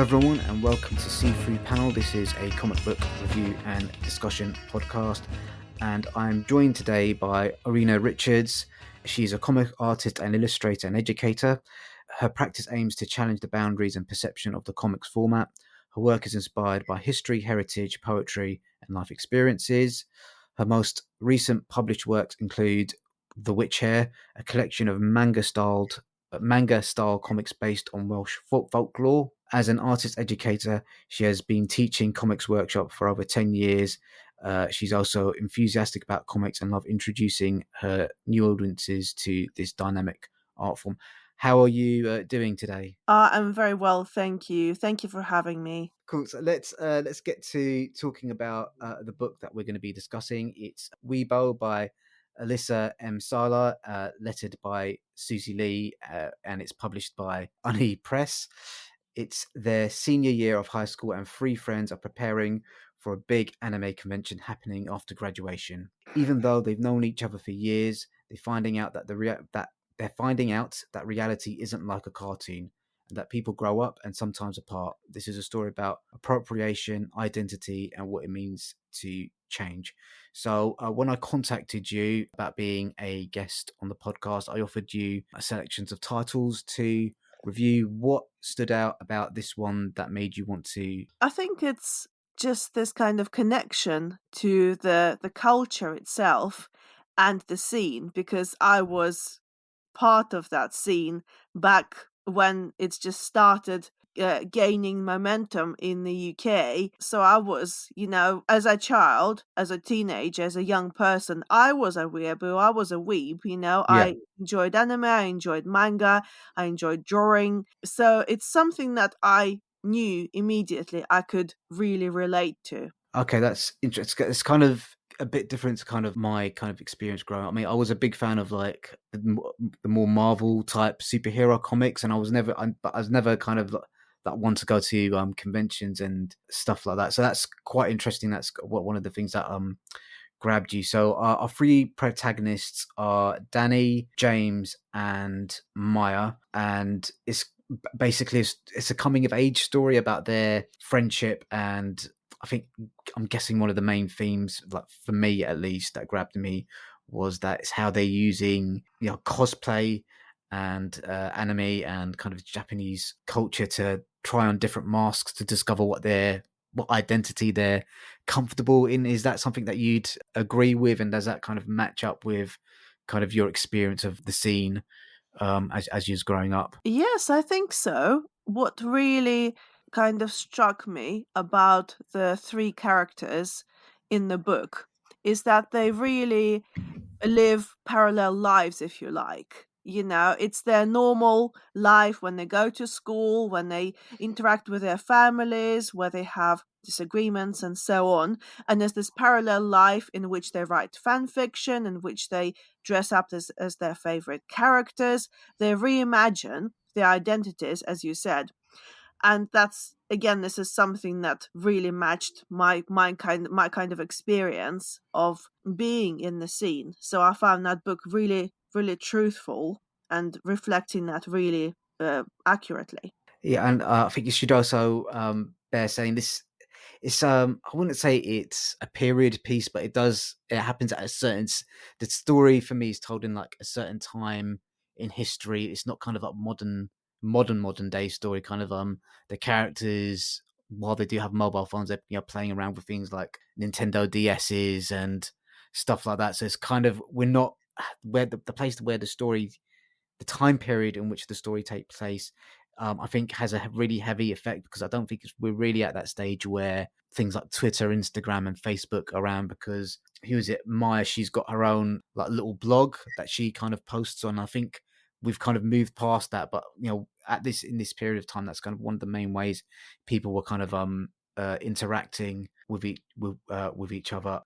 Hello everyone and welcome to C3 Panel. This is a comic book review and discussion podcast, and I'm joined today by Irina Richards. She's a comic artist and illustrator and educator. Her practice aims to challenge the boundaries and perception of the comics format. Her work is inspired by history, heritage, poetry, and life experiences. Her most recent published works include The Witch Hair, a collection of manga-style comics based on Welsh folklore. As an artist educator, she has been teaching comics workshop for over 10 years. She's also enthusiastic about comics and love introducing her new audiences to this dynamic art form. How are you doing today? I'm very well, thank you. Thank you for having me. Cool. So let's get to talking about the book that we're going to be discussing. It's Weeaboo by Alissa M. Sallah, lettered by Susie Lee, and it's published by Oni Press. It's their senior year of high school, and three friends are preparing for a big anime convention happening after graduation. Even though they've known each other for years, they're finding out that that reality isn't like a cartoon, and that people grow up and sometimes apart. This is a story about appropriation, identity, and what it means to change. So when I contacted you about being a guest on the podcast, I offered you selections of titles to review. What stood out about this one that made you want to? I think it's just this kind of connection to the culture itself and the scene, because I was part of that scene back when it's just started gaining momentum in the UK. So I was, as a child, as a teenager, as a young person, I was a weeaboo, I was a weeb, Yeah. I enjoyed anime, I enjoyed manga, I enjoyed drawing. So it's something that I knew immediately I could really relate to. Okay, that's interesting. It's kind of a bit different to kind of my kind of experience growing up. I mean, I was a big fan of like the more Marvel type superhero comics, and I was never kind of that one to go to conventions and stuff like that. So that's quite interesting. That's one of the things that grabbed you. So our three protagonists are Danny, James, and Maya, and basically it's a coming of age story about their friendship. And I'm guessing one of the main themes, like for me at least, that grabbed me was that it's how they're using cosplay and anime and kind of Japanese culture to try on different masks to discover what identity they're comfortable in. Is that something that you'd agree with, and does that kind of match up with kind of your experience of the scene as you was growing up? Yes, I think so. What really kind of struck me about the three characters in the book is that they really live parallel lives, if you like. It's their normal life when they go to school, when they interact with their families, where they have disagreements and so on. And there's this parallel life in which they write fan fiction, in which they dress up as their favorite characters. They reimagine their identities, as you said. And that's, again, this is something that really matched my kind of experience of being in the scene. So I found that book really really truthful and reflecting that really accurately. Yeah, and I think you should also bear saying this. It's I wouldn't say it's a period piece, but it happens at a certain. The story for me is told in like a certain time in history. It's not kind of a modern day story. Kind of the characters, while they do have mobile phones, they're playing around with things like Nintendo DSs and stuff like that. So it's kind of, we're not where the place where the time period in which the story takes place, I think has a really heavy effect, because I don't think we're really at that stage where things like Twitter, Instagram, and Facebook are around. Because who is it? Maya, she's got her own like little blog that she kind of posts on. I think we've kind of moved past that, but in this period of time, that's kind of one of the main ways people were kind of interacting with each other.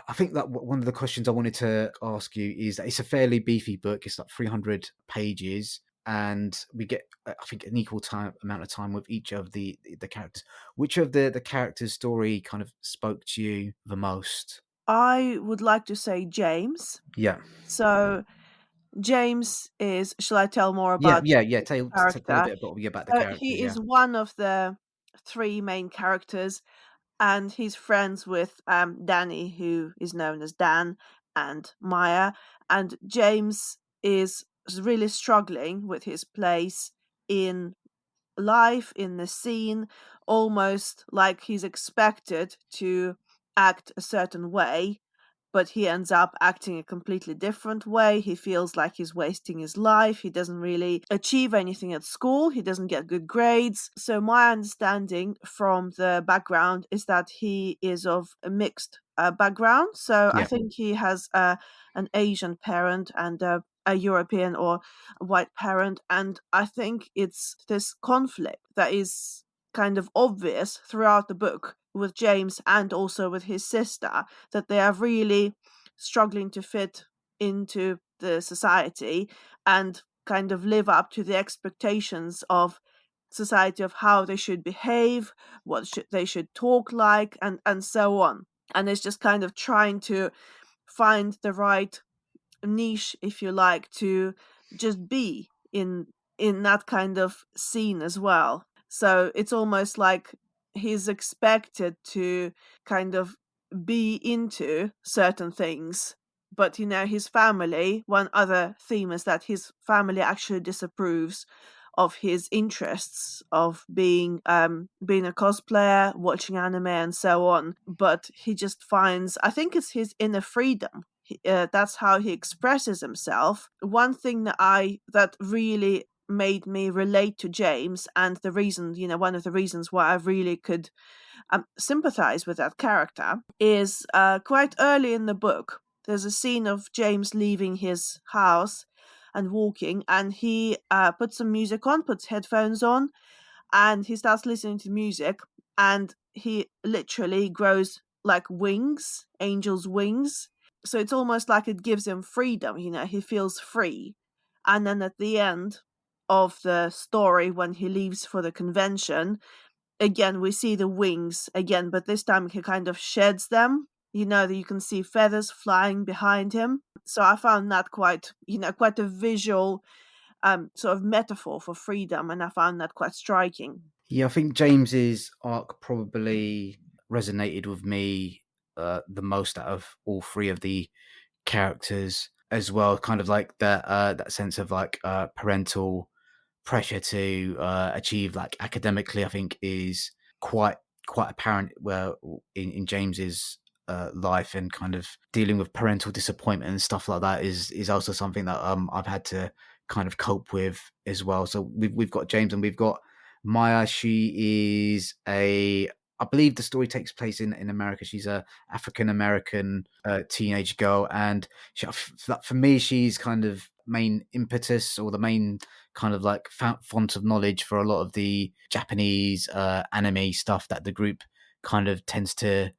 I think that one of the questions I wanted to ask you is that it's a fairly beefy book. It's like 300 pages, and we get, I think, an equal amount of time with each of the characters. Which of the characters' story kind of spoke to you the most? I would like to say James. Yeah, So James is, shall I tell more about yeah. the Tell a character? bit about the So characters. he Yeah, is one of the three main characters, and he's friends with Danny, who is known as Dan, and Maya. And James is really struggling with his place in life, in the scene, almost like he's expected to act a certain way, but he ends up acting a completely different way. He feels like he's wasting his life. He doesn't really achieve anything at school. He doesn't get good grades. So, my understanding from the background is that he is of a mixed background. So, I Yeah. think he has an Asian parent and a European or a white parent. And I think it's this conflict that is kind of obvious throughout the book with James and also with his sister, that they are really struggling to fit into the society and kind of live up to the expectations of society, of how they should behave, what they should talk like, and so on. And it's just kind of trying to find the right niche, if you like, to just be in that kind of scene as well. So it's almost like he's expected to kind of be into certain things, but his family, one other theme is that his family actually disapproves of his interests of being a cosplayer, watching anime, and so on. But he just finds, I think it's his inner freedom. That's how he expresses himself. One thing that really made me relate to James, and the reason, one of the reasons why I really could sympathize with that character, is quite early in the book. There's a scene of James leaving his house and walking, and he puts some music on, puts headphones on, and he starts listening to music, and he literally grows like wings, angel's wings. So it's almost like it gives him freedom, he feels free. And then at the end of the story, when he leaves for the convention, again we see the wings again, but this time he kind of sheds them, that you can see feathers flying behind him. So I found that quite a visual sort of metaphor for freedom, and I found that quite striking. Yeah, I think James's arc probably resonated with me the most out of all three of the characters as well. Kind of like that sense of like parental pressure to achieve like academically, I think is quite apparent where in James's life, and kind of dealing with parental disappointment and stuff like that is also something that I've had to kind of cope with as well. So we've got James and we've got Maya. She is I believe the story takes place in America. She's a African American teenage girl, and for me, she's kind of main impetus, or the main kind of like font of knowledge for a lot of the Japanese anime stuff that the group kind of tends to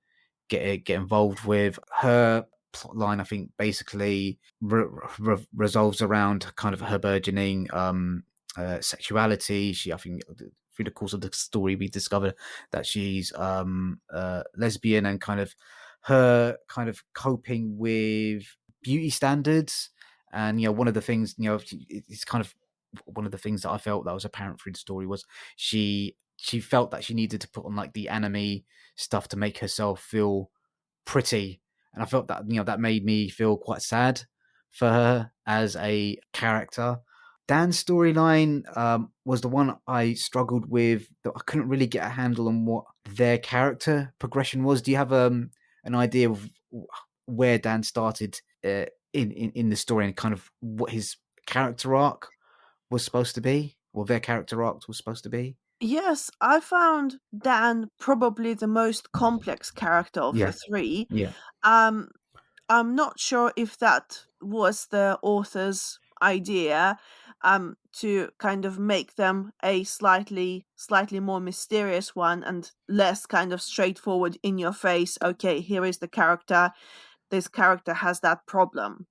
get involved with. Her plot line, I think, basically resolves around kind of her burgeoning sexuality. I think, through the course of the story, we discover that she's lesbian, and kind of her kind of coping with beauty standards. And one of the things, it's kind of one of the things that I felt that was apparent through the story was she felt that she needed to put on like the anime stuff to make herself feel pretty. And I felt that that made me feel quite sad for her as a character. Dan's storyline was the one I struggled with. That I couldn't really get a handle on what their character progression was. Do you have an idea of where Dan started in the story, and kind of what his character arc was supposed to be, or their character arc was supposed to be? Yes, I found Dan probably the most complex character of the Yeah, three. yeah, Um, I'm not sure if that was the author's idea, to kind of make them a slightly more mysterious one and less kind of straightforward, in your face. Okay, here is the character. This character has that problem.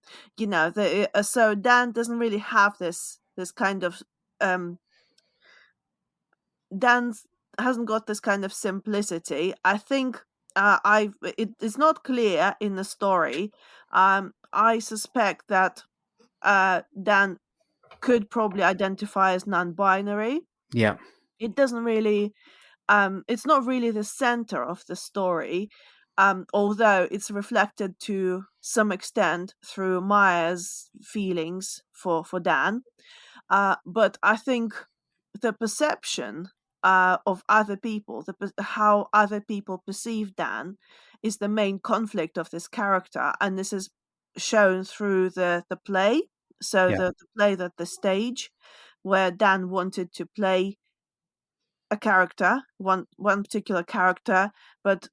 So Dan doesn't really have this kind of Dan's hasn't got this kind of simplicity. I think it is not clear in the story. I suspect that Dan could probably identify as non-binary. yeah, It doesn't really it's not really the center of the story, although it's reflected to some extent through Maya's feelings for Dan. But I think the perception of other people, how other people perceive Dan, is the main conflict of this character, and this is shown through the play. So Yeah, the play, that the stage, where Dan wanted to play a character, one particular character, but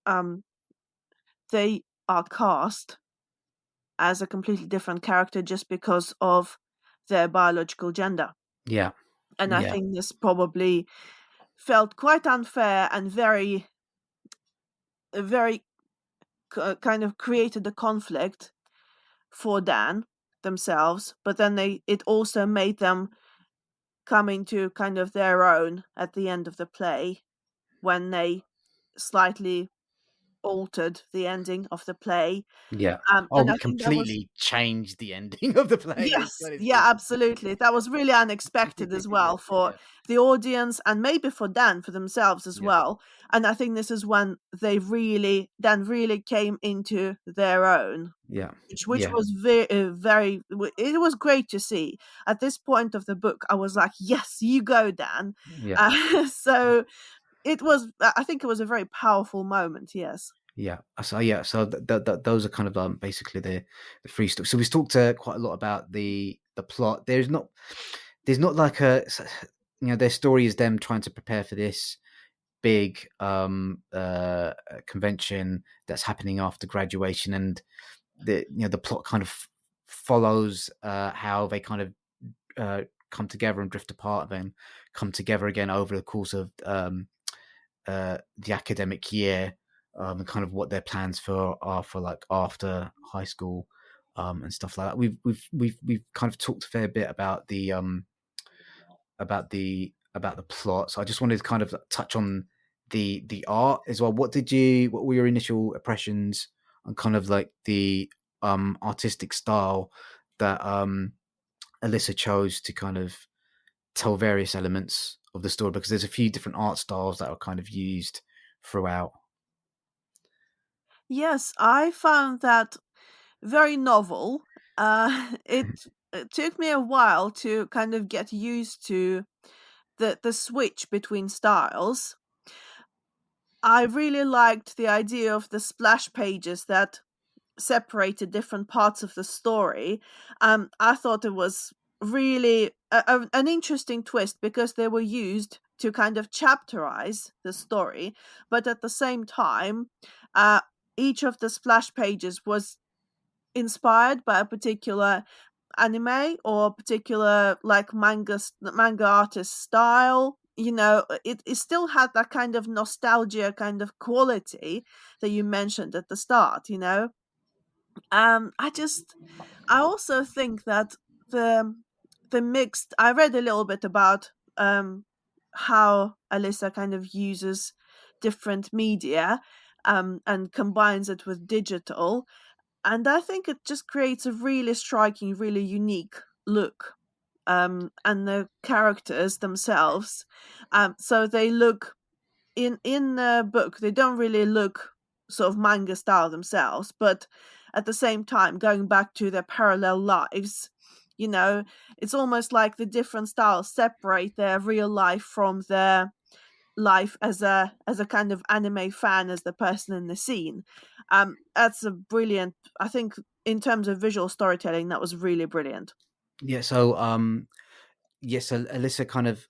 um they are cast as a completely different character just because of their biological gender. yeah, And I yeah, think this probably felt quite unfair and very kind of created a conflict for Dan themselves, but then it also made them come into kind of their own at the end of the play when they slightly altered the ending of the play. yeah. Oh, And I we think that was, completely changed the ending of the play. yes, It's yeah, it's absolutely. That was really unexpected as yeah, well for yeah, the audience and maybe for Dan for themselves as yeah, well. And I think this is when Dan really came into their own, yeah, which yeah, was it was great to see. At this point of the book, I was like, yes, you go, Dan. yeah. So I think it was a very powerful moment. Yes. Yeah. So yeah. So those are kind of basically the free stuff. So we've talked quite a lot about the plot. There's not like their story is them trying to prepare for this big convention that's happening after graduation, and the plot kind of follows how they kind of come together and drift apart, then come together again over the course of the academic year, and kind of what their plans are for like after high school, and stuff like that. We've kind of talked a fair bit about the plot. So I just wanted to kind of touch on the art as well. What were your initial impressions on kind of like the artistic style that Alissa chose to kind of tell various elements of the story? Because there's a few different art styles that are kind of used throughout. Yes, I found that very novel. It took me a while to kind of get used to the switch between styles. I really liked the idea of the splash pages that separated different parts of the story. I thought it was really an interesting twist because they were used to kind of chapterize the story, but at the same time, uh, each of the splash pages was inspired by a particular anime or a particular like manga artist style. It still had that kind of nostalgia kind of quality that you mentioned at the start. I also think that the I read a little bit about how Alyssa kind of uses different media and combines it with digital, and I think it just creates a really striking, really unique look. And the characters themselves, so they look in the book, they don't really look sort of manga style themselves, but at the same time, going back to their parallel lives, you know, it's almost like the different styles separate their real life from their life as a kind of anime fan, as the person in the scene. That's a brilliant. I think in terms of visual storytelling, that was really brilliant. Yeah. So yes, so Alyssa kind of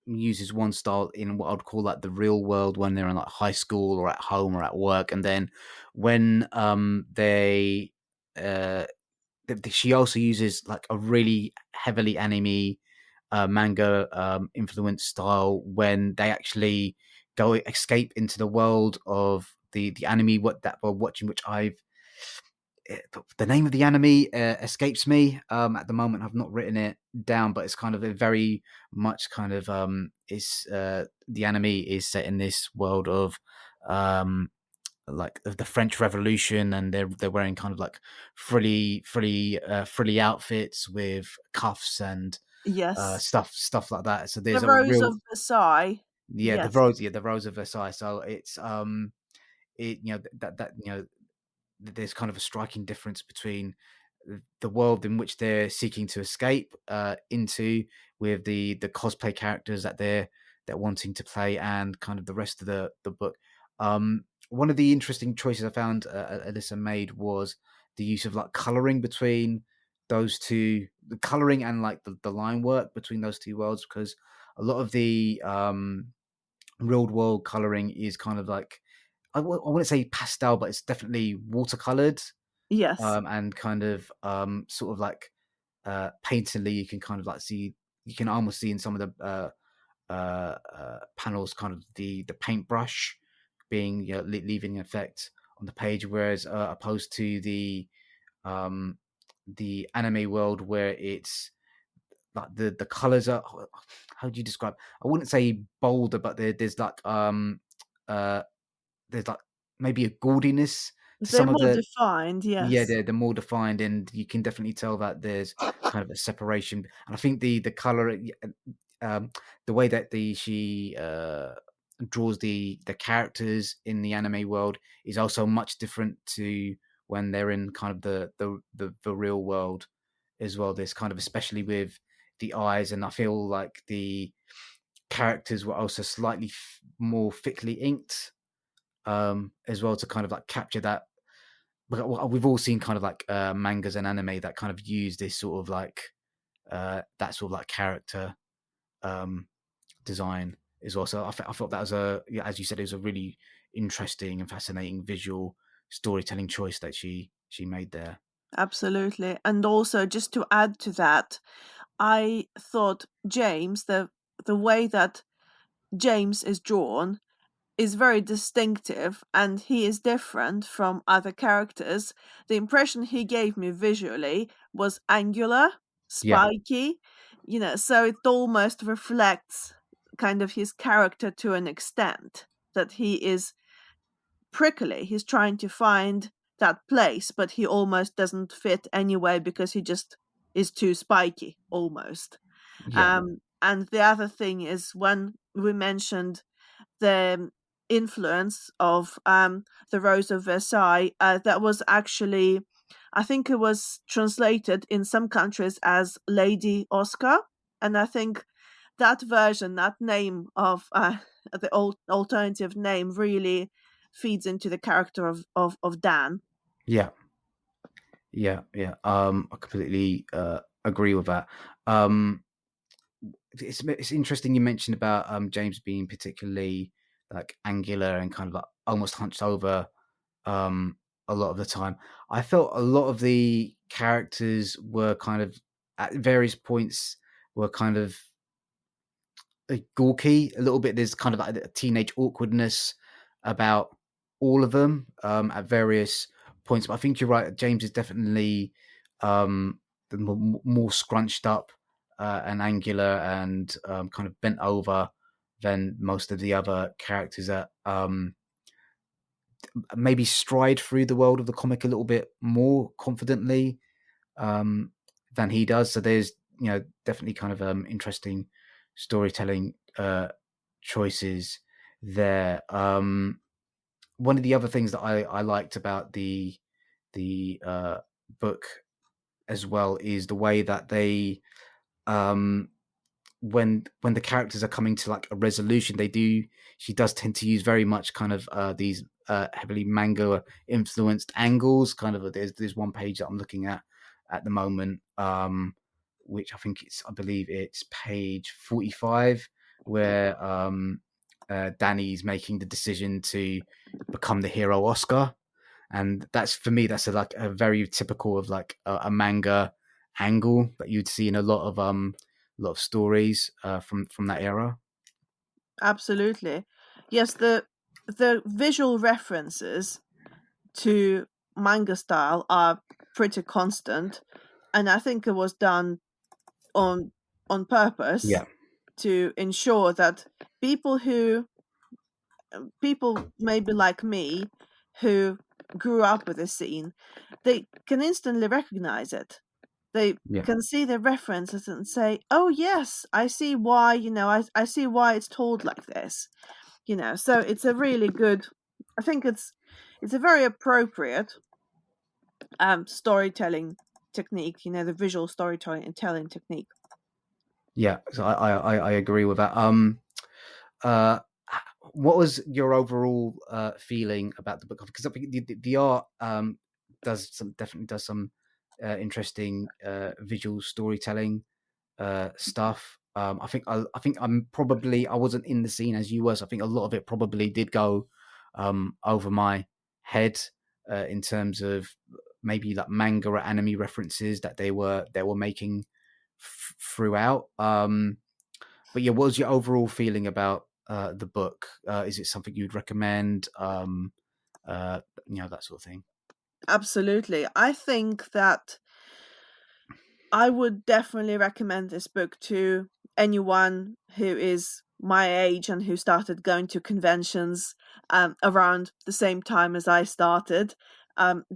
uses one style in what I'd call like the real world when they're in like high school or at home or at work, and then when they uh she also uses like a really heavily anime manga influenced style when they actually go escape into the world of the anime what that we're watching, which the name of the anime escapes me at the moment. I've not written it down, but it's kind of a very much kind of is the anime is set in this world of um like the French Revolution, and they're wearing kind of like frilly outfits with cuffs and Yes. stuff like that. So The there's a Rose real of Versailles. Yes. the Rose of Versailles. So it's it that there's kind of a striking difference between the world in which they're seeking to escape into, with the cosplay characters that they're wanting to play, and kind of the rest of the book. One of the interesting choices I found Alissa made was the use of like coloring between those two, the coloring and like the line work between those two worlds, because a lot of the real world coloring is kind of like, I wouldn't say pastel, but it's definitely watercolored, Yes. and kind of sort of like painterly. You can kind of like see, you can almost see in some of the panels, kind of the paintbrush being, leaving an effect on the page, whereas opposed to the anime world, where it's like the colors are, how do you describe? I wouldn't say bolder, but uh there's like maybe a gaudiness to They're some of more the, defined, yeah, yes. they're more defined, and you can definitely tell that there's kind of a separation. And I think the color, um, the way that the she draws the characters in the anime world is also much different to when they're in kind of the real world as well. There's kind of, especially with the eyes, and I feel like the characters were also slightly more thickly inked as well, to kind of like capture that. We've all seen kind of like mangas and anime that kind of use this sort of like that sort of like character um, design as well. So I thought that was a, yeah, as you said, it was a really interesting and fascinating visual storytelling choice that she made there. Absolutely. And also, just to add to that, I thought James, the way that James is drawn is very distinctive, and he is different from other characters. The impression he gave me visually was angular, Yeah, spiky, so it almost reflects kind of his character to an extent, that he is prickly. He's trying to find that place, but he almost doesn't fit anyway because he just is too spiky almost. yeah, And the other thing is, when we mentioned the influence of the Rose of Versailles, that was actually, I think it was translated in some countries as Lady Oscar, and I think that version, that name of the alternative name, really feeds into the character of Dan. yeah, yeah. I completely agree with that. Um, it's interesting you mentioned about James being particularly like angular and kind of like almost hunched over um, a lot of the time. I felt a lot of the characters were kind of, at various points, were kind of gawky a little bit. There's kind of like a teenage awkwardness about all of them at various points. But I think you're right. James is definitely the more scrunched up and angular and kind of bent over than most of the other characters that maybe stride through the world of the comic a little bit more confidently um, than he does. So there's, definitely kind of interesting storytelling choices there. One of the other things that I liked about the book as well is the way that they um, when the characters are coming to like a resolution, she does tend to use very much kind of these heavily manga influenced angles. Kind of, there's one page that I'm looking at the moment, which I believe it's page 45, where Danny's making the decision to become the hero Oscar, and that's, for me, that's like a very typical of like a manga angle that you'd see in a lot of stories from that era. Absolutely. Yes, the visual references to manga style are pretty constant, and I think it was done on on purpose Yeah, to ensure that people who people maybe like me, who grew up with this scene, they can instantly recognize it. they Yeah. can see the references and say, "Oh yes, I see why. I see why it's told like this." So it's a really good. I think it's a very appropriate storytelling technique. The visual storytelling and telling technique. Yeah, so I agree with that. Uh, what was your overall feeling about the book? Because I think the art definitely does some interesting visual storytelling stuff. I wasn't in the scene as you were. So I think a lot of it probably did go over my head in terms of maybe like manga or anime references that they were making throughout. But yeah, what was your overall feeling about the book? Is it something you'd recommend? That sort of thing. Absolutely. I think that I would definitely recommend this book to anyone who is my age and who started going to conventions around the same time as I started,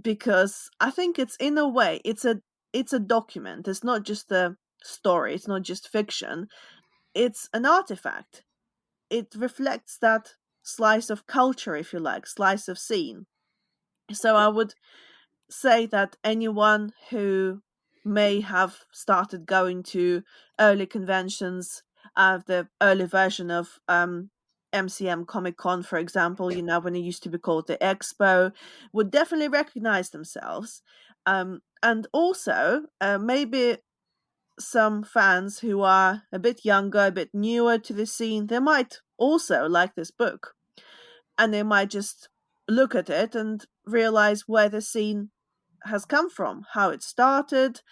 because I think it's, in a way, it's a document. It's not just a story. It's not just fiction. It's an artifact. It reflects that slice of culture, if you like, slice of scene. So I would say that anyone who may have started going to early conventions, the early version of MCM Comic Con, for example, when it used to be called the Expo, would definitely recognize themselves. And also, maybe some fans who are a bit younger, a bit newer to the scene, they might also like this book. And they might just look at it and realize where the scene has come from, how it started,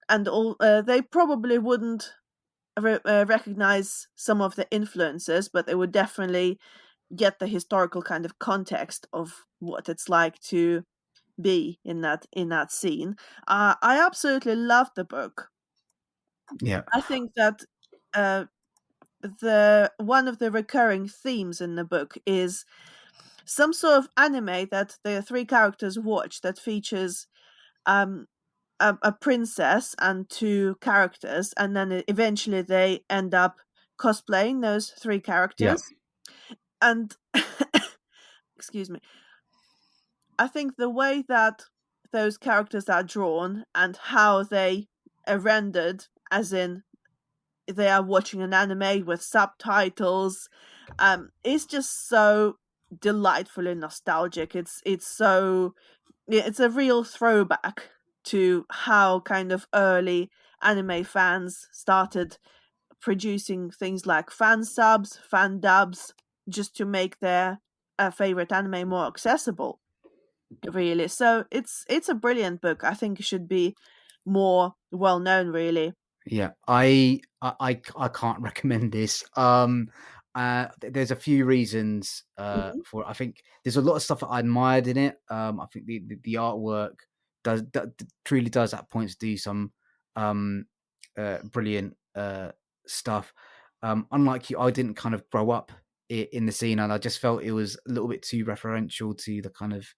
and all. They probably wouldn't recognize some of the influences, but they would definitely get the historical kind of context of what it's like to be in that scene. I absolutely love the book. Yeah, I think that uh, the one of the recurring themes in the book is some sort of anime that the three characters watch that features um, a princess and two characters, and then eventually they end up cosplaying those three yeah, characters. And excuse me, I think the way that those characters are drawn and how they are rendered, as in they are watching an anime with subtitles, is just so delightfully nostalgic. It's a real throwback to how kind of early anime fans started producing things like fan subs, fan dubs, just to make their favorite anime more accessible. Really, so it's a brilliant book. I think it should be more well known. Really. yeah. I can't recommend this. There's a few reasons Mhm. for it. I think there's a lot of stuff that I admired in it. I think the artwork truly does at points do some um, brilliant stuff. Unlike you, I didn't kind of grow up in the scene, and I just felt it was a little bit too referential to the kind of.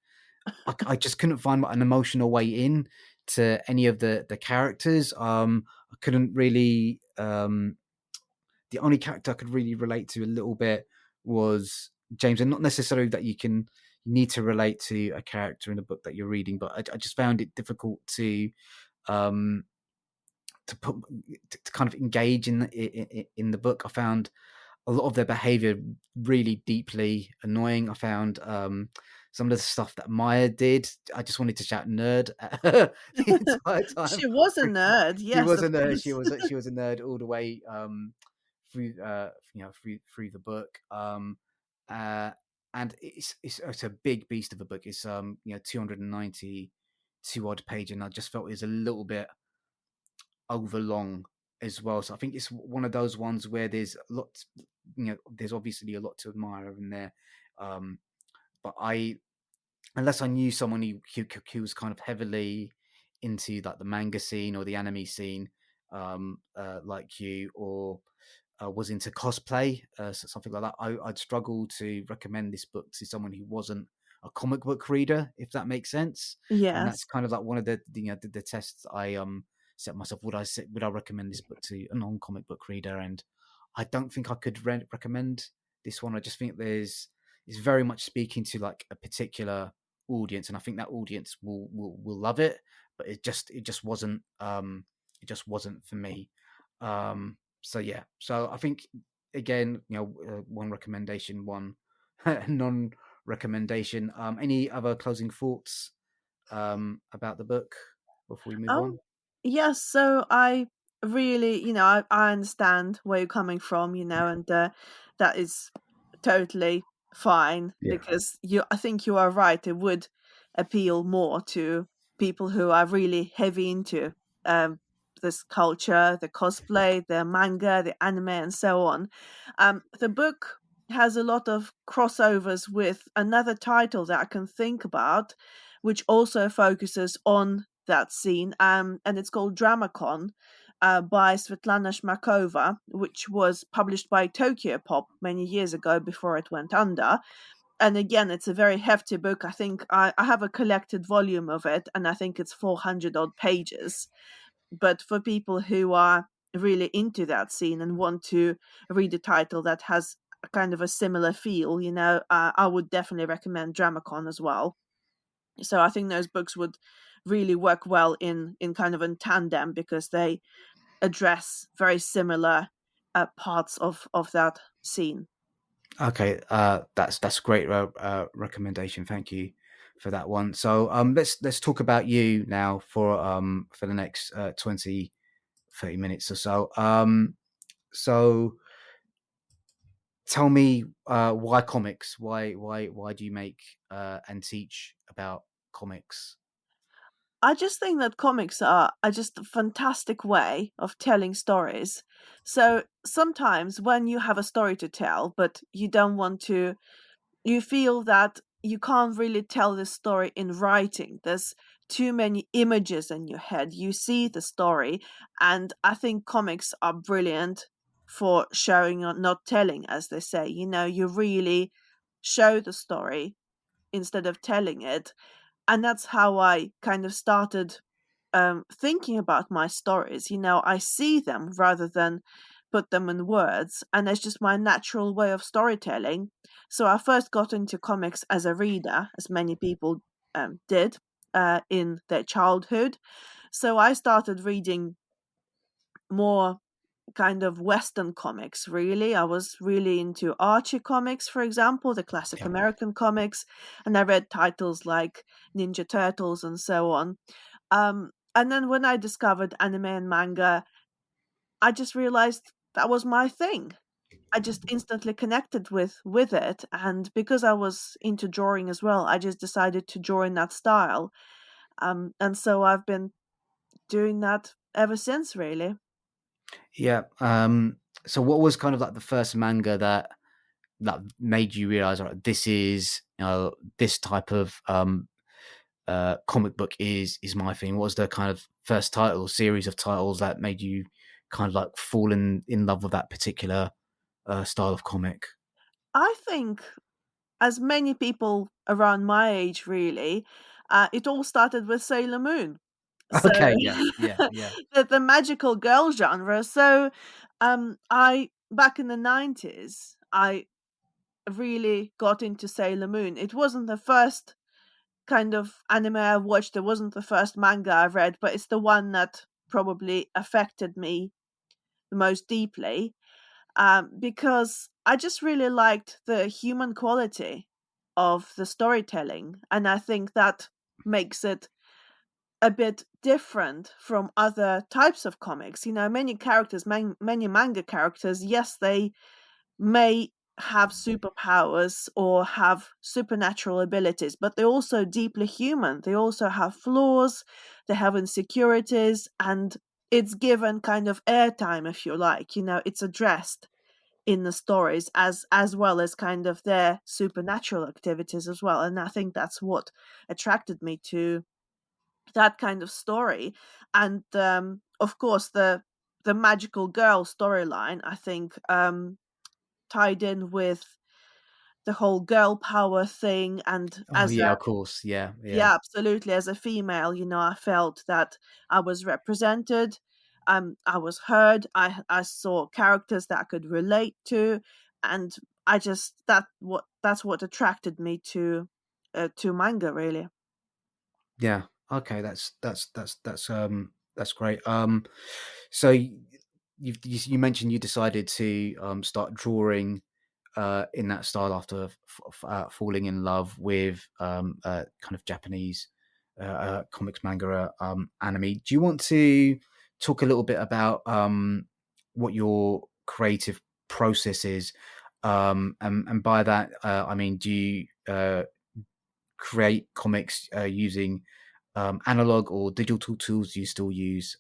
I just couldn't find an emotional way in to any of the characters. I couldn't really. The only character I could really relate to a little bit was James, and not necessarily that you need to relate to a character in a book that you're reading, but I just found it difficult um, to put to kind of engage in the book. I found a lot of their behavior really deeply annoying. I found some of the stuff that Maya did. I just wanted to shout "nerd" at her the entire time. She was a nerd, She yes, was of a nerd. She course. was she was a nerd all the way through through the book. Uh, and it's a big beast of a book. It's 292 odd page, and I just felt it was a little bit over long as well. So I think it's one of those ones where there's a lot, there's obviously a lot to admire in there. Um, but unless I knew someone who was kind of heavily into like the manga scene or the anime scene, like you, or was into cosplay, something like that, I'd struggle to recommend this book to someone who wasn't a comic book reader, if that makes sense. And that's Yes. kind of like one of the tests I set myself, would I recommend this book to a non-comic book reader? And I don't think I could recommend this one. I just think it's very much speaking to like a particular audience, and I think that audience will love it. But it just wasn't for me. So yeah, so I think again, one recommendation, one non recommendation. Any other closing thoughts about the book before we move Oh, on? yes. So I really, I understand where you're coming from, and that is totally fine Yeah. because I think you are right. It would appeal more to people who are really heavy into um, this culture, the cosplay, the manga, the anime, and so on. The book has a lot of crossovers with another title that I can think about, which also focuses on that scene, and it's called Dramacon by Svetlana Shmakova, which was published by Tokyo Pop many years ago before it went under. And again, it's a very hefty book. I think I have a collected volume of it, and I think it's 400 odd pages. But for people who are really into that scene and want to read a title that has a kind of a similar feel, I would definitely recommend Dramacon as well. So I think those books would really work well in kind of in tandem because they address very similar parts of that scene. Okay, that's great recommendation. Thank you for that one. So let's talk about you now for the next 20 30 minutes or so. So tell me why comics? Why do you make and teach about comics? I just think that comics are just a fantastic way of telling stories. So sometimes when you have a story to tell, but you don't want to, you feel that you can't really tell the story in writing. There's too many images in your head. You see the story, and I think comics are brilliant for showing or not telling, as they say. You really show the story instead of telling it. And that's how I kind of started thinking about my stories. I see them rather than put them in words, and it's just my natural way of storytelling. So I first got into comics as a reader, as many people did in their childhood. So I started reading more kind of Western comics, really. I was really into Archie comics, for example, the classic Yeah. American comics, and I read titles like Ninja Turtles and so on. And then when I discovered anime and manga, I just realized that was my thing. I just instantly connected with it, and because I was into drawing as well, I just decided to draw in that style. And so I've been doing that ever since, really. Yeah. So what was kind of like the first manga that made you realize, all right, this is this type of comic book is my thing? What was the kind of first title series of titles that made you kind of like fall in love with that particular style of comic? I think, as many people around my age, really, it all started with Sailor Moon. So Okay, yeah, yeah, yeah, the magical girl genre. So I back in the 90s, I really got into Sailor Moon. It wasn't the first kind of anime I watched, it wasn't the first manga I read, but it's the one that probably affected me the most deeply, because I just really liked the human quality of the storytelling. And I think that makes it a bit different from other types of comics. Many characters, many manga characters, yes, they may have superpowers or have supernatural abilities, but they're also deeply human. They also have flaws, they have insecurities, and it's given kind of airtime, if you like. It's addressed in the stories as well as kind of their supernatural activities as well. And I think that's what attracted me to that kind of story. And of course, the magical girl storyline, I think, tied in with the whole girl power thing, and Oh as a yeah, of course. Yeah, yeah, yeah, absolutely. As a female, I felt that I was represented. I was heard. I saw characters that I could relate to, and I just that's what attracted me to manga, really. yeah. Okay, that's great. So you mentioned you decided to start drawing in that style after falling in love with kind of Japanese comics, manga, anime. Do you want to talk a little bit about what your creative process is? And by that, I mean, do you create comics using analog or digital tools? Do you still use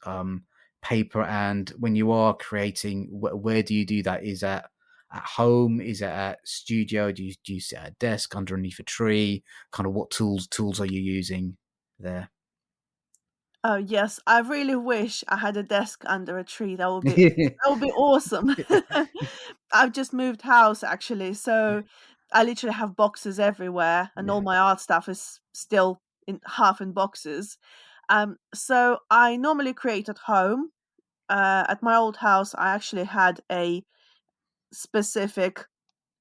paper? And when you are creating, where do you do that? Is that at home? Is it at studio? Do you sit at a desk underneath a tree? Kind of what tools are you using there? Oh yes, I really wish I had a desk under a tree. That would be awesome. I've just moved house actually, so I literally have boxes everywhere, and all Yeah. my art stuff is still in half in boxes. So I normally create at home. At my old house, I actually had a specific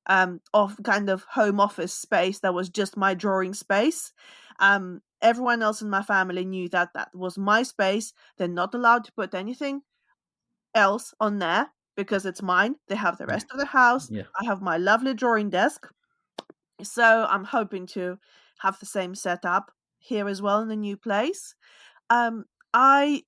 of kind of home office space that was just my drawing space. Everyone else in my family knew that that was my space. They're not allowed to put anything else on there because it's mine. They have the Yeah. rest of the house. Yeah. I have my lovely drawing desk. So I'm hoping to have the same setup here as well in the new place. I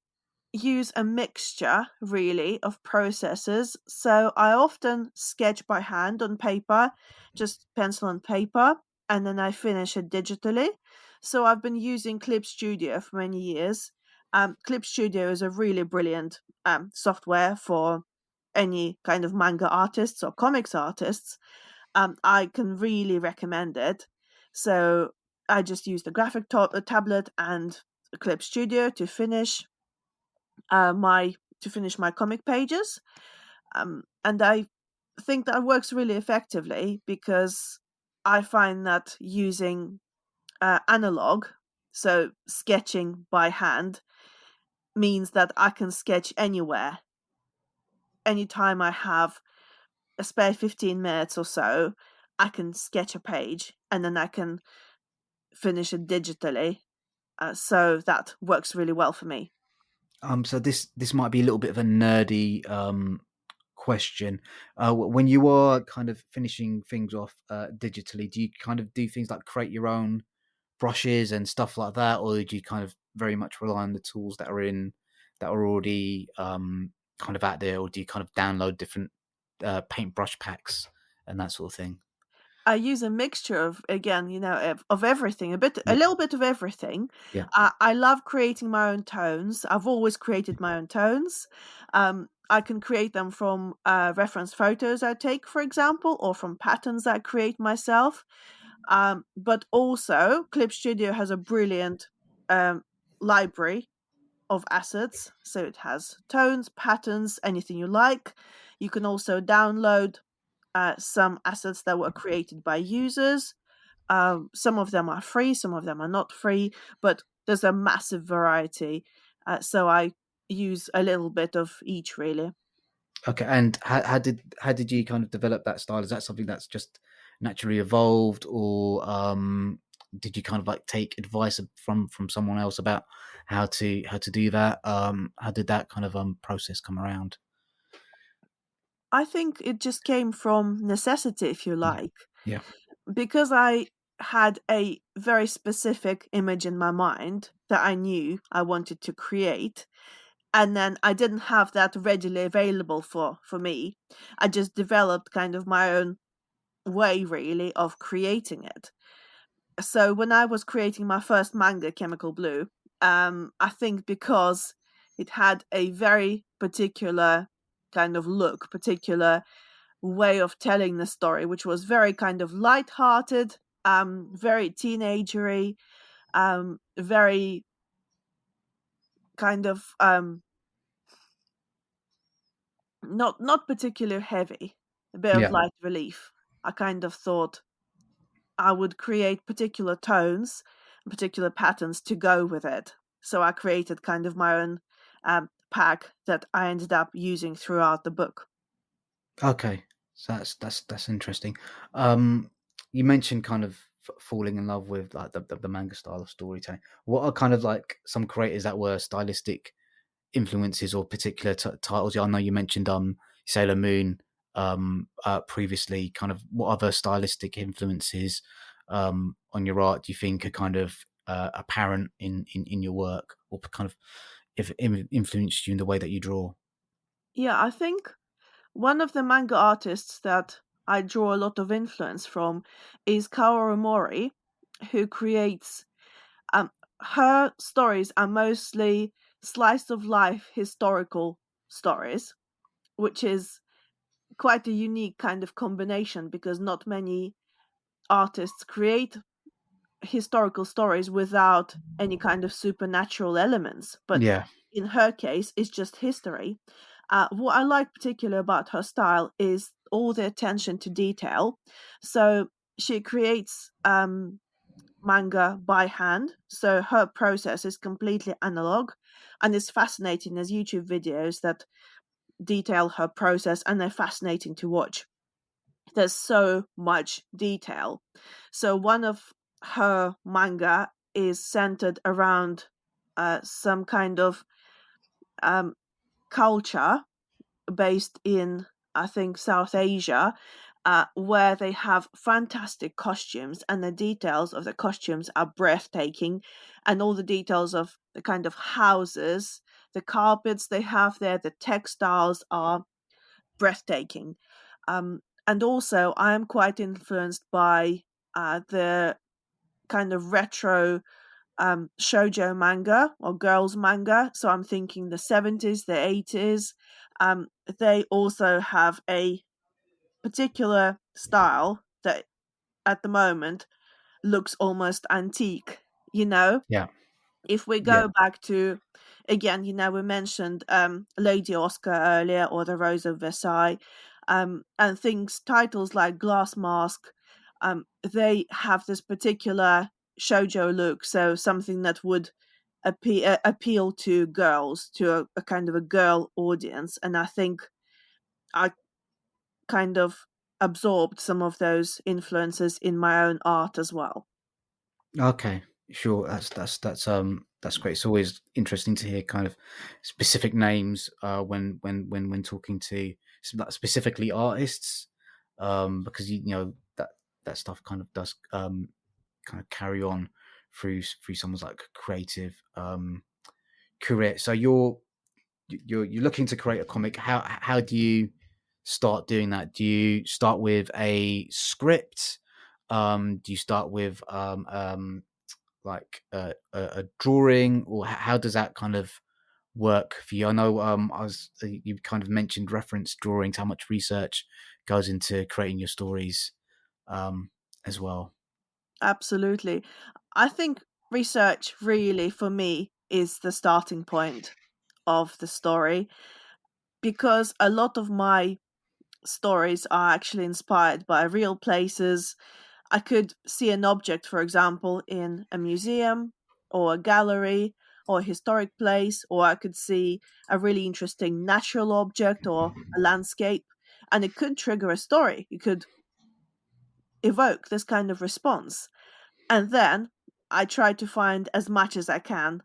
use a mixture really of processes. So I often sketch by hand on paper, just pencil and paper, and then I finish it digitally. So I've been using Clip Studio for many years. Clip Studio is a really brilliant software for any kind of manga artists or comics artists. I can really recommend it. So I just use the tablet and Clip Studio to finish my comic pages. And I think that works really effectively because I find that using analog, so sketching by hand, means that I can sketch anywhere. Anytime I have a spare 15 minutes or so, I can sketch a page and then I can finish it digitally. So that works really well for me. So this might be a little bit of a nerdy question. When you are kind of finishing things off digitally, do you kind of do things like create your own brushes and stuff like that, or do you kind of very much rely on the tools that are already kind of out there, or do you kind of download different paintbrush packs and that sort of thing? I use a mixture of, again, of everything, a Yeah, little bit of everything. yeah. I love creating my own tones. I've always created my own tones. I can create them from reference photos I take, for example, or from patterns I create myself. But also, Clip Studio has a brilliant um, library of assets. So it has tones, patterns, anything you like. You can also download some assets that were created by users. Some of them are free, some of them are not free, but there's a massive variety. So I use a little bit of each, really. Okay, and how did you kind of develop that style? Is that something that's just naturally evolved, or did you kind of like take advice from someone else about how to do that? How did that kind of process come around? I think it just came from necessity, if you Yeah, like, yeah, because I had a very specific image in my mind that I knew I wanted to create. And then I didn't have that readily available for me. I just developed kind of my own way, really, of creating it. So when I was creating my first manga, Chemical Blue, I think because it had a very particular kind of look, particular way of telling the story, which was very kind of light-hearted, very teenagery, very kind of not particularly heavy, a bit of yeah. light relief. I kind of thought. I would create particular tones, particular patterns to go with it. So I created kind of my own pack that I ended up using throughout the book. Okay, so that's interesting. Um, you mentioned kind of falling in love with like the manga style of storytelling. What are kind of like some creators that were stylistic influences or particular titles? Yeah, I know you mentioned Sailor Moon previously. Kind of what other stylistic influences on your art do you think are kind of apparent in your work, or kind of if influenced you in the way that you draw? Yeah, I think one of the manga artists that I draw a lot of influence from is Kaoru Mori, who creates um her stories are mostly slice of life historical stories, which is quite a unique kind of combination because not many artists create historical stories without any kind of supernatural elements. But Yeah, in her case, it's just history. What I like particularly about her style is all the attention to detail. So she creates manga by hand. So her process is completely analog, and it's fascinating. There's YouTube videos that detail her process, and they're fascinating to watch. There's so much detail. So one of her manga is centered around some kind of um, culture based in, I think, South Asia, where they have fantastic costumes, and the details of the costumes are breathtaking, and all the details of the kind of houses, the carpets they have there, the textiles are breathtaking. And also, I am quite influenced by the kind of retro shoujo manga or girls manga. So I'm thinking the 70s, the 80s. They also have a particular style that at the moment looks almost antique, you know? yeah, If we yeah. go back to, again, we mentioned Lady Oscar earlier or The Rose of Versailles, and things, titles like Glass Mask, they have this particular shoujo look, so something that would appeal to girls, to a kind of a girl audience. And I think I kind of absorbed some of those influences in my own art as well. Okay, sure. That's great. It's always interesting to hear kind of specific names when talking to like specifically artists, because you know that stuff kind of does kind of carry on through someone's like creative career. So you're looking to create a comic. How do you start doing that? Do you start with a script? Do you start with like a drawing, or how does that kind of work for you? I know you kind of mentioned reference drawings, how much research goes into creating your stories as well. Absolutely. I think research really for me is the starting point of the story, because a lot of my stories are actually inspired by real places. I could see an object, for example, in a museum or a gallery or a historic place, or I could see a really interesting natural object or a landscape, and it could trigger a story. It could evoke this kind of response. And then I try to find as much as I can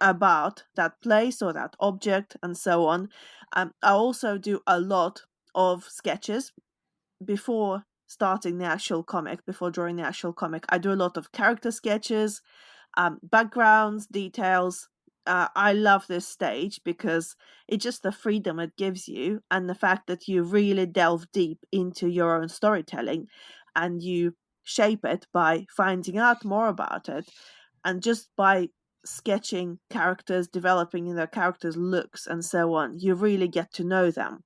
about that place or that object and so on. I also do a lot of sketches before starting the actual comic, before drawing the actual comic. I do a lot of character sketches, backgrounds, details. I love this stage because it's just the freedom it gives you, and the fact that you really delve deep into your own storytelling and you shape it by finding out more about it, and just by sketching characters, developing their characters' looks, and so on. You really get to know them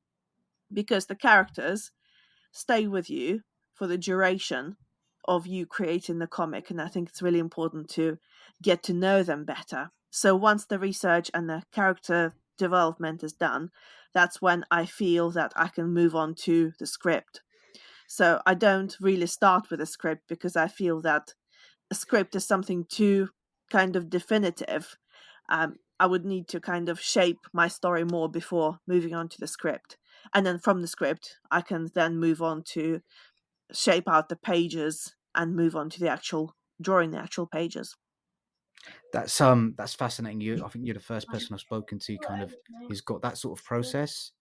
because the characters stay with you for the duration of you creating the comic. And I think it's really important to get to know them better. So once the research and the character development is done, that's when I feel that I can move on to the script. So I don't really start with a script because I feel that a script is something too kind of definitive. I would need to kind of shape my story more before moving on to the script. And then from the script, I can then move on to shape out the pages and move on to the actual drawing the actual pages. That's fascinating. I think you're the first person I've spoken to kind of who's got that sort of process.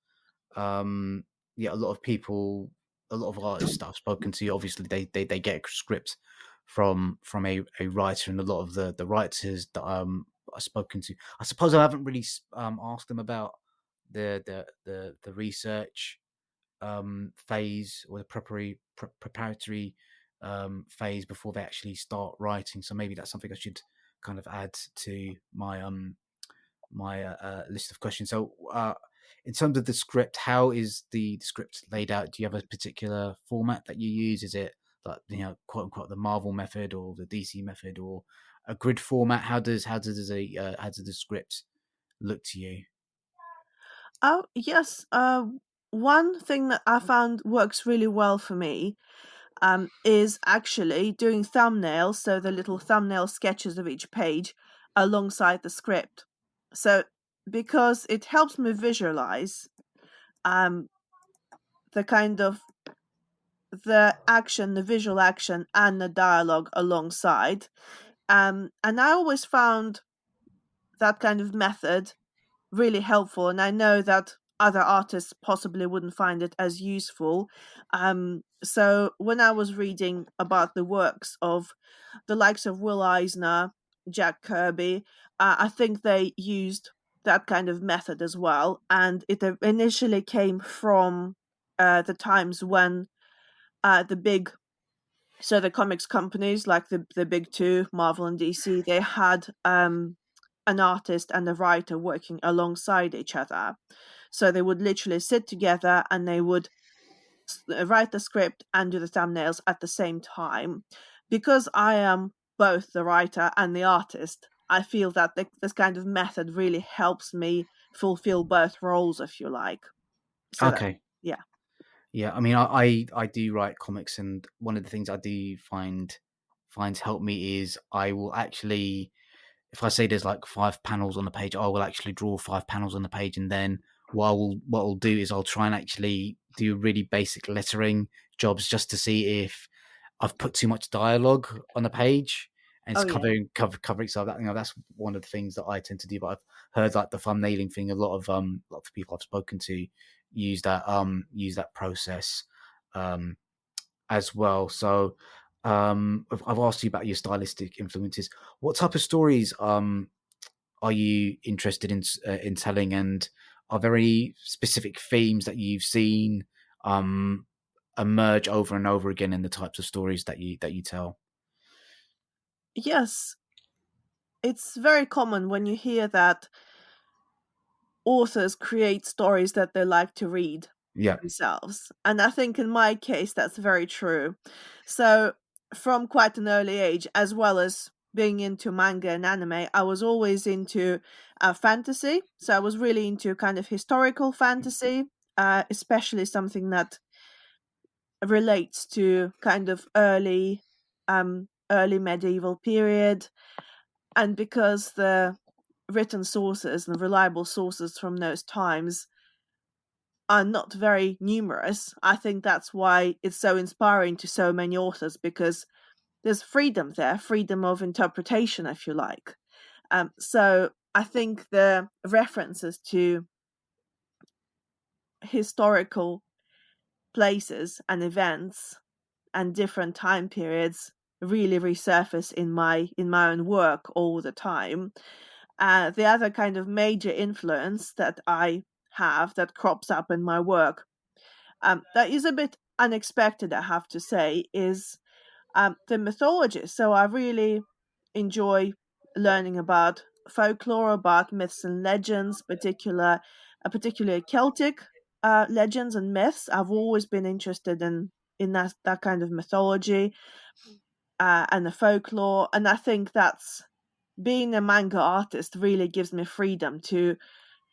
Um, yeah, a lot of people, a lot of artists that I've spoken to, obviously they get scripts from a writer, and a lot of the writers that I've spoken to, I suppose I haven't really asked them about the research phase, or the preparatory phase before they actually start writing. So maybe that's something I should kind of add to my list of questions. So, in terms of the script, how is the script laid out? Do you have a particular format that you use? Is it like, quote unquote, the Marvel method or the DC method, or a grid format? How does the script look to you? Oh, yes. One thing that I found works really well for me is actually doing thumbnails, so the little thumbnail sketches of each page alongside the script. So, because it helps me visualize um, the kind of the action, the visual action, and the dialogue alongside. And I always found that kind of method really helpful, and I know that other artists possibly wouldn't find it as useful. So when I was reading about the works of the likes of Will Eisner, Jack Kirby, I think they used that kind of method as well, and it initially came from the times when the big so the comics companies like the big two, Marvel and DC, they had an artist and a writer working alongside each other. So they would literally sit together and they would write the script and do the thumbnails at the same time. Because I am both the writer and the artist, I feel that this kind of method really helps me fulfill both roles, if you like. So that, Okay. yeah. Yeah, I mean, I do write comics, and one of the things I do finds help me is I will actually, if I say there's like 5 panels on the page, I will actually draw 5 panels on the page, and then what I'll do is I'll try and actually do really basic lettering jobs just to see if I've put too much dialogue on the page, and it's Oh, yeah. covering. So that, that's one of the things that I tend to do. But I've heard like the thumbnailing thing. A lot of people I've spoken to use that process um, as well. So I've asked you about your stylistic influences. What type of stories are you interested in telling, and are there any specific themes that you've seen um, emerge over and over again in the types of stories that you tell? Yes, it's very common when you hear that authors create stories that they like to read Yeah. themselves. And I think in my case, that's very true. So, from quite an early age, as well as being into manga and anime, I was always into fantasy. So, I was really into kind of historical fantasy, especially something that relates to kind of early medieval period. And because the written sources and reliable sources from those times are not very numerous, I think that's why it's so inspiring to so many authors, because there's freedom there, freedom of interpretation, if you like. So I think the references to historical places and events and different time periods really resurface in my own work all the time. The other kind of major influence that I have that crops up in my work, that is a bit unexpected, I have to say, is the mythology. So I really enjoy learning about folklore, about myths and legends, particularly Celtic legends and myths. I've always been interested in that kind of mythology and the folklore, and I think that's being a manga artist really gives me freedom to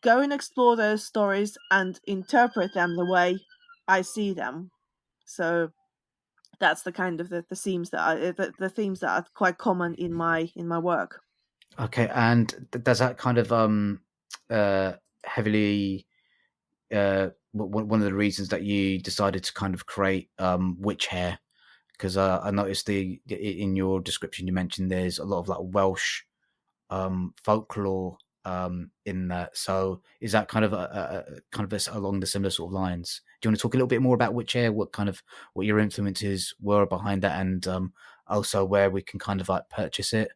go and explore those stories and interpret them the way I see them. So that's the kind of the themes that the themes that are quite common in my work. Okay, and does that kind of heavily one of the reasons that you decided to kind of create witch hair? Because I noticed in your description you mentioned there's a lot of like Welsh folklore in that. So is that kind of along the similar sort of lines? Do you want to talk a little bit more about witch hair? What your influences were behind that, and also where we can kind of like purchase it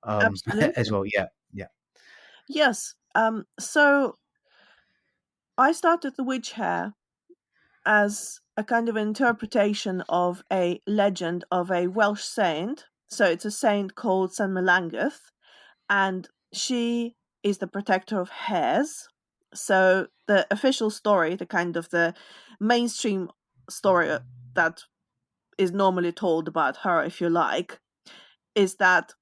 as Absolutely. well? Yeah, yeah, Yes. So I started the witch hair as a kind of interpretation of a legend of a Welsh saint. So it's a saint called St. Melangeth, and she is the protector of hares. So the official story, the kind of the mainstream story that is normally told about her, if you like, is that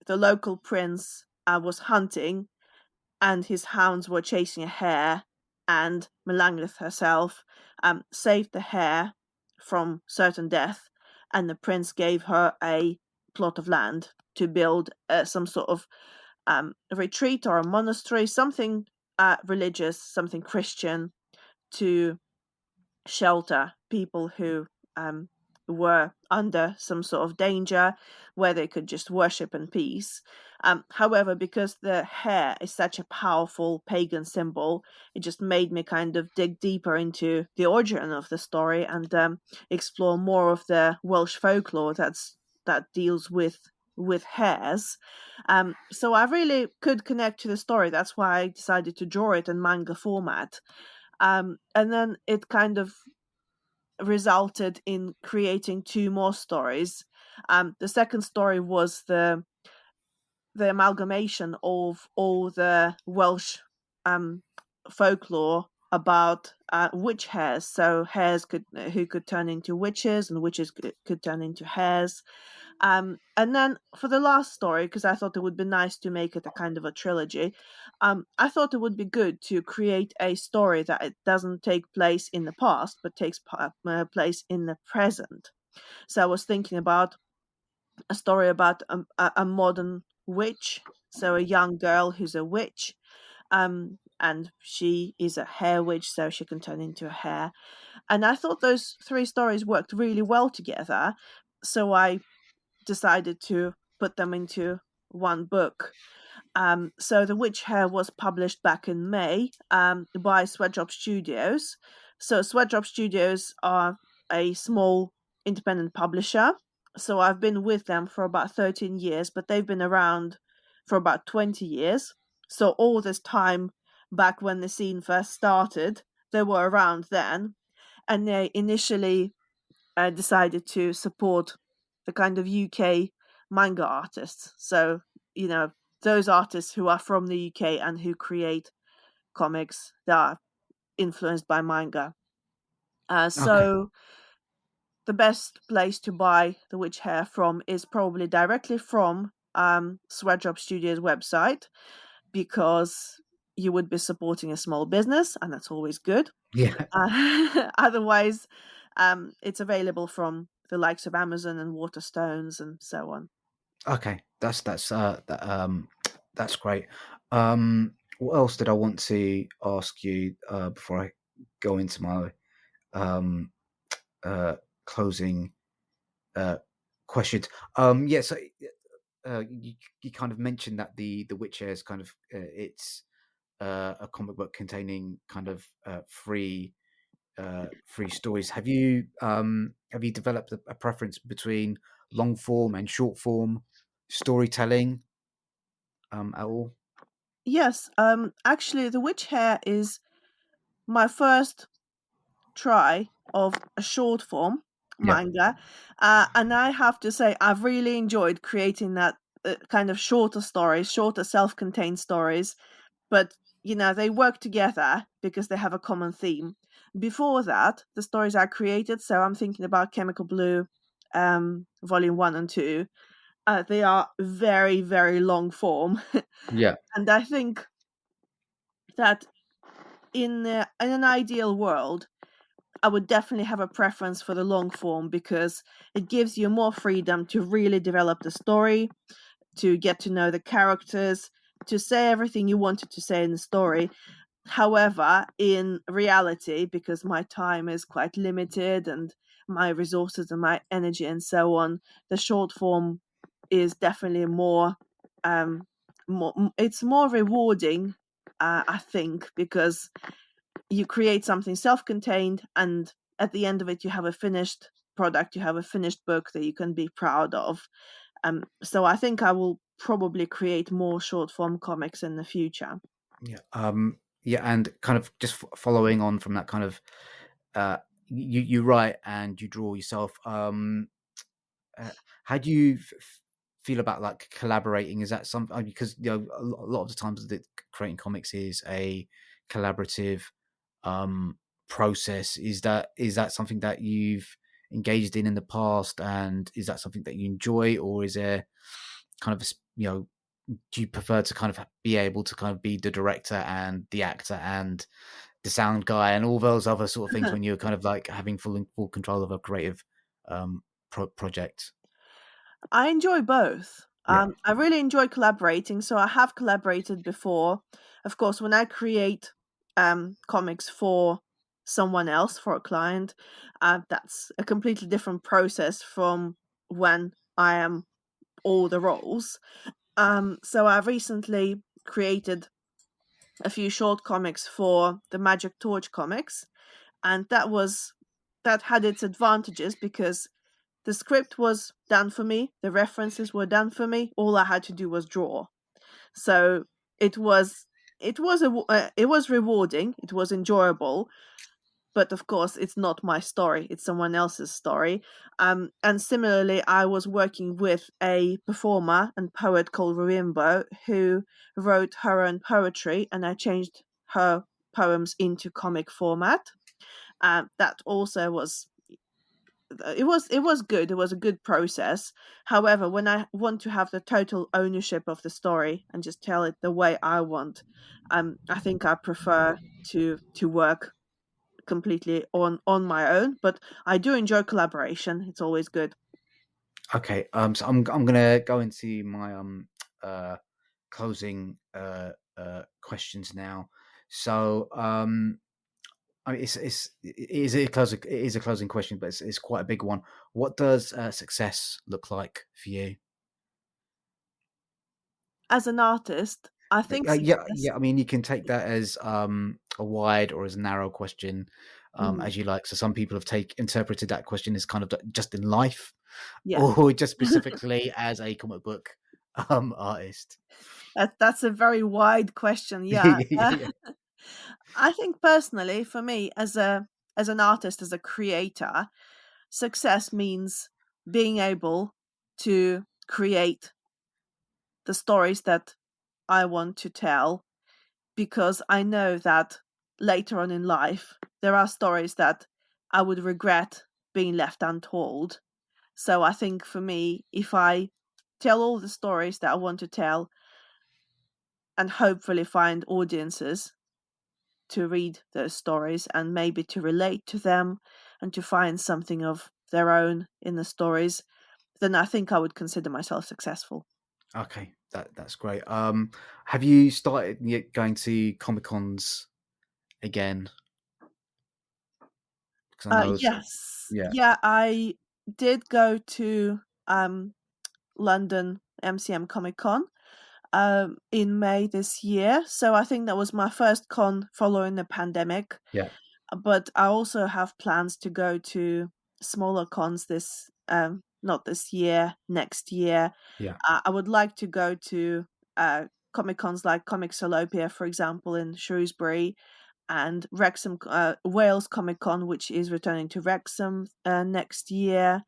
the local prince was hunting and his hounds were chasing a hare, and Melangeth herself saved the hare from certain death, and the prince gave her a plot of land to build some sort of retreat or a monastery, something religious, something Christian, to shelter people who were under some sort of danger where they could just worship in peace. However, because the hare is such a powerful pagan symbol, it just made me kind of dig deeper into the origin of the story and explore more of the Welsh folklore that deals with hares. So I really could connect to the story. That's why I decided to draw it in manga format. And then it kind of resulted in creating two more stories. The second story was the amalgamation of all the Welsh um, folklore about witch hares. So hares who could turn into witches, and witches could turn into hares. And then for the last story, because I thought it would be nice to make it a kind of a trilogy, I thought it would be good to create a story that it doesn't take place in the past, but takes place in the present. So I was thinking about a story about a modern witch, so a young girl who's a witch, and she is a hair witch, so she can turn into a hare. And I thought those three stories worked really well together, so I decided to put them into one book. So The Witch Hair was published back in May by Sweatdrop Studios. So Sweatdrop Studios are a small independent publisher. So I've been with them for about 13 years, but they've been around for about 20 years. So all this time back when the scene first started, they were around then. And they initially decided to support the kind of UK manga artists. So, you know, those artists who are from the UK and who create comics that are influenced by manga. okay, So, the best place to buy the witch hair from is probably directly from Sweatdrop Studios website, because you would be supporting a small business, and that's always good. yeah, Otherwise, it's available from the likes of Amazon and Waterstones and so on. okay. That's great. What else did I want to ask you before I go into my um uh closing uh questions? Yeah, so you kind of mentioned that the Witcher is kind of it's a comic book containing kind of free stories. Have you developed a preference between long form and short form storytelling at all? Yes, actually, The Witch Hair is my first try of a short form Yeah. manga, and I have to say I've really enjoyed creating that kind of shorter stories, shorter self-contained stories, but they work together because they have a common theme. Before that, the stories I created, so I'm thinking about Chemical Blue, volume 1 and 2, they are very, very long form. Yeah. And I think that in an ideal world, I would definitely have a preference for the long form because it gives you more freedom to really develop the story, to get to know the characters, to say everything you wanted to say in the story. However, in reality, because my time is quite limited and my resources and my energy and so on, the short form is definitely it's more rewarding, I think, because you create something self-contained, and at the end of it you have a finished product, you have a finished book that you can be proud of. So I think I will probably create more short form comics in the future. Yeah. Yeah, and kind of just following on from that kind of, you write and you draw yourself. Uh, how do you feel about like collaborating? Is that something, because a lot of the times that creating comics is a collaborative um process. Is that something that you've engaged in the past, and is that something that you enjoy, or is there kind of do you prefer to kind of be able to kind of be the director and the actor and the sound guy and all those other sort of things when you're kind of like having full control of a creative um project? I enjoy both. Yeah. I really enjoy collaborating, so I have collaborated before. Of course, when I create comics for someone else, for a client, that's a completely different process from when I am all the roles. So I've recently created a few short comics for the Magic Torch comics, and that had its advantages because the script was done for me, the references were done for me. All I had to do was draw. So it was it was rewarding, it was enjoyable, but of course it's not my story, it's someone else's story. And similarly, I was working with a performer and poet called Weeaboo who wrote her own poetry, and I changed her poems into comic format. That also was it was good. It was a good process. However, when I want to have the total ownership of the story and just tell it the way I want, I think I prefer to work completely on my own. But I do enjoy collaboration. It's always good. Okay. So I'm gonna go into my uh closing questions now. So I mean, it is a closing question, but it's quite a big one. What does success look like for you? As an artist, I think Yeah, success. yeah. I mean, you can take that as a wide or as a narrow question, Mhm. as you like. So some people have interpreted that question as kind of just in life, Yeah, or just specifically as a comic book artist. that's a very wide question. Yeah. Yeah, yeah, yeah. I think personally, for me, as an artist, as a creator, success means being able to create the stories that I want to tell, because I know that later on in life there are stories that I would regret being left untold. So I think for me, if I tell all the stories that I want to tell and hopefully find audiences to read those stories and maybe to relate to them and to find something of their own in the stories, then I think I would consider myself successful. Okay, that's great. Have you started going to Comic Cons again? Because I know, Yes. yeah, Yeah, I did go to um, London MCM Comic Con in May this year. So I think that was my first con following the pandemic. yeah, But I also have plans to go to smaller cons not this year, next year. yeah. I would like to go to comic cons like Comic Salopia, for example, in Shrewsbury, and Wrexham, Wales Comic Con, which is returning to Wrexham next year.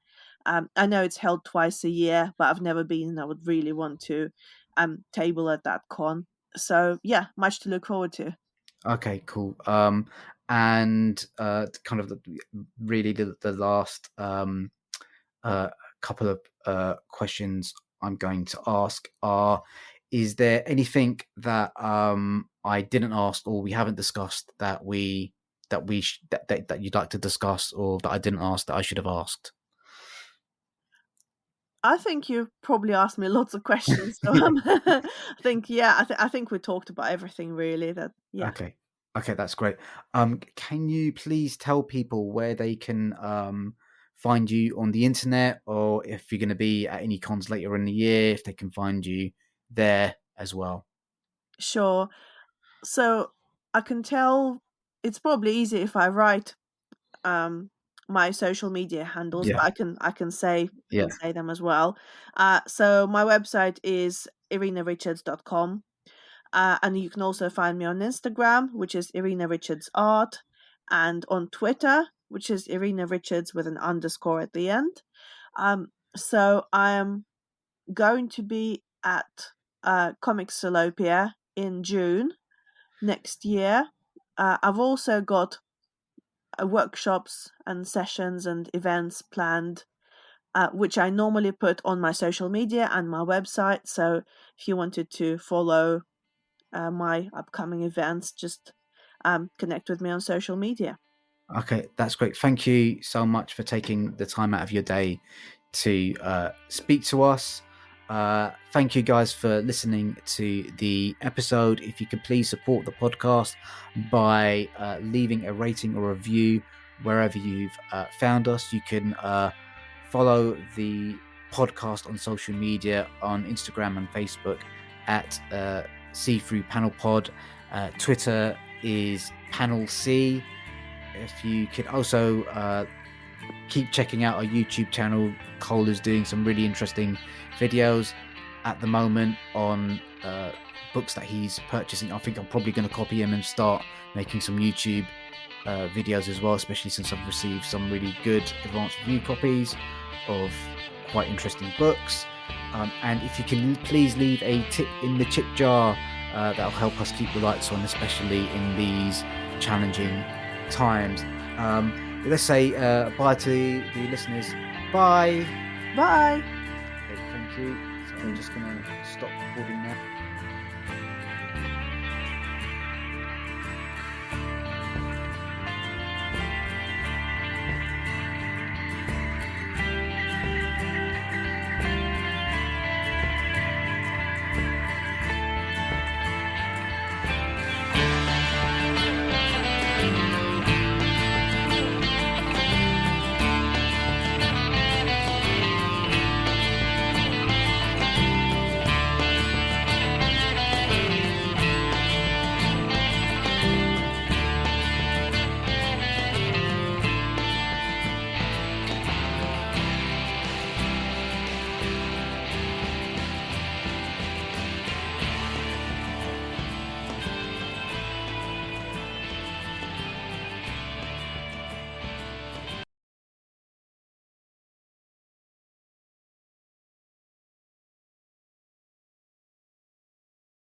I know it's held twice a year, but I've never been, and I would really want to table at that con. So yeah, much to look forward to. Okay, cool. And kind of really the last uh, couple of questions I'm going to ask are: is there anything that I didn't ask or we haven't discussed that we that that you'd like to discuss, or that I didn't ask that I should have asked? I think you probably asked me lots of questions. So Yeah. I think, yeah, I think we talked about everything really. That, yeah. Okay. Okay, that's great. Can you please tell people where they can find you on the internet, or if you're going to be at any cons later in the year, if they can find you there as well? Sure. So I can tell it's probably easier if I write my social media handles, Yeah. but I can say Yeah. them as well. So my website is irinarichards.com. And you can also find me on Instagram, which is Irina Richards Art, and on Twitter, which is Irina Richards with an underscore at the end. So I am going to be at Comic Salopia in June next year. I've also got workshops and sessions and events planned, which I normally put on my social media and my website. So if you wanted to follow my upcoming events, just connect with me on social media. Okay, that's great. Thank you so much for taking the time out of your day to speak to us. Thank you guys for listening to the episode. If you could please support the podcast by leaving a rating or review wherever you've found us. You can follow the podcast on social media on Instagram and Facebook at See Through Panel Pod. Twitter is Panel C. If you could also keep checking out our YouTube channel, Cole is doing some really interesting videos at the moment on books that he's purchasing. I think I'm probably going to copy him and start making some YouTube videos as well, especially since I've received some really good advanced review copies of quite interesting books. And if you can please leave a tip in the tip jar, that'll help us keep the lights on, especially in these challenging times. Let's say bye to the listeners. Bye. Bye. Okay, thank you. So I'm just going to stop recording now.